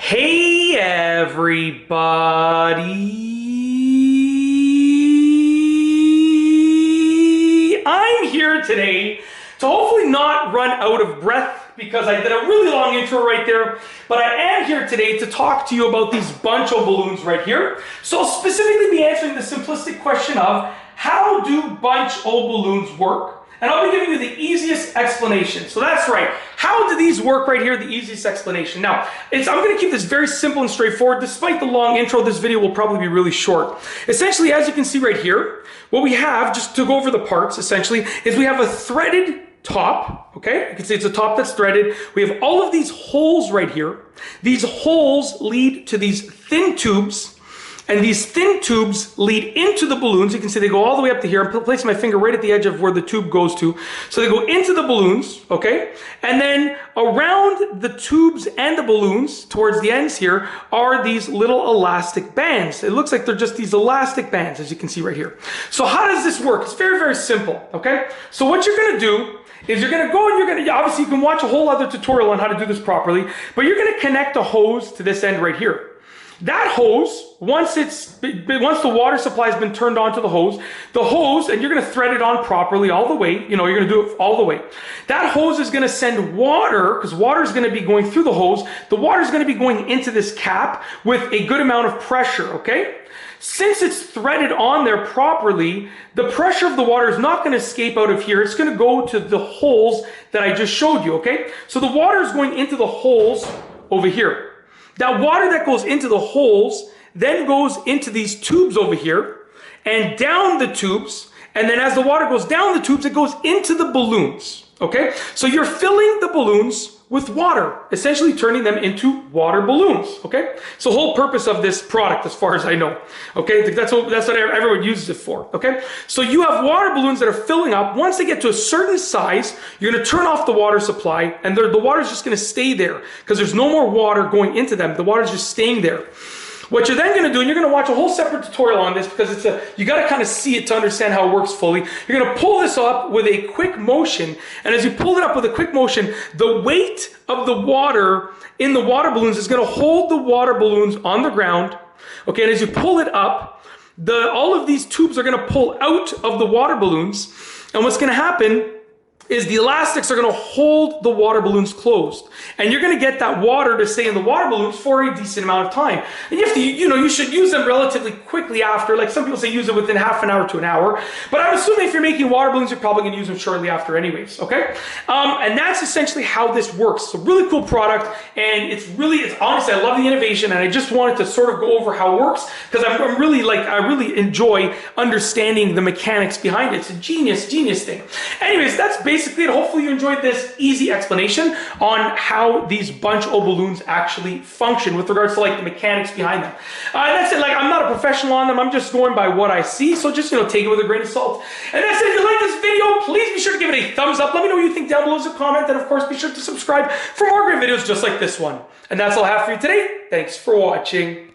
Hey everybody! I'm here today to hopefully not run out of breath because I did a really long intro right there, but I am here today to talk to you about these bunch of balloons right here. So I'll specifically be answering the simplistic question of how do bunch O balloons work? And I'll be giving you the easiest explanation. So that's right. How do these work right here? The easiest explanation. Now, I'm going to keep this very simple and straightforward. Despite the long intro, this video will probably be really short. Essentially, as you can see right here, what we have, just to go over the parts, essentially, is we have a threaded top, okay? You can see it's a top that's threaded. We have all of these holes right here. These holes lead to these thin tubes. And these thin tubes lead into the balloons. You can see they go all the way up to here. I'm placing my finger right at the edge of where the tube goes to. So they go into the balloons, okay? And then around the tubes and the balloons, towards the ends here, are these little elastic bands. It looks like they're just these elastic bands, as you can see right here. So how does this work? It's very, very simple, okay? So what you're gonna do is you're gonna go and obviously you can watch a whole other tutorial on how to do this properly, but you're gonna connect a hose to this end right here. That hose, once the water supply has been turned on to the hose, and you're going to thread it on properly all the way, you're going to do it all the way. That hose is going to send water, because water is going to be going through the hose. The water is going to be going into this cap with a good amount of pressure, okay? Since it's threaded on there properly, the pressure of the water is not going to escape out of here. It's going to go to the holes that I just showed you, okay? So the water is going into the holes over here. That water that goes into the holes then goes into these tubes over here and down the tubes. And then as the water goes down the tubes, it goes into the balloons. Okay? So you're filling the balloons with water, essentially turning them into water balloons. Okay? It's the whole purpose of this product as far as I know. Okay? That's what everyone uses it for. Okay? So you have water balloons that are filling up. Once they get to a certain size, you're going to turn off the water supply and the water is just going to stay there because there's no more water going into them. The water is just staying there. What you're then going to do, and you're going to watch a whole separate tutorial on this because you got to kind of see it to understand how it works fully. You're going to pull this up with a quick motion, and as you pull it up with a quick motion, the weight of the water in the water balloons is going to hold the water balloons on the ground. Okay, and as you pull it up, all of these tubes are going to pull out of the water balloons, and what's going to happen is the elastics are going to hold the water balloons closed. And you're going to get that water to stay in the water balloons for a decent amount of time. And you have to, you should use them relatively quickly after. Like some people say use it within half an hour to an hour. But I'm assuming if you're making water balloons, you're probably going to use them shortly after anyways, okay? And that's essentially how this works. It's a really cool product. And it's honestly, I love the innovation. And I just wanted to sort of go over how it works because I really enjoy understanding the mechanics behind it. It's a genius thing. Anyways, that's basically it. Hopefully you enjoyed this easy explanation on how these bunch O balloons actually function with regards to the mechanics behind them. That's it. I'm not a professional on them. I'm just going by what I see. So just, take it with a grain of salt. And that's it. If you like this video, please be sure to give it a thumbs up. Let me know what you think down below as a comment. And of course, be sure to subscribe for more great videos just like this one. And that's all I have for you today. Thanks for watching.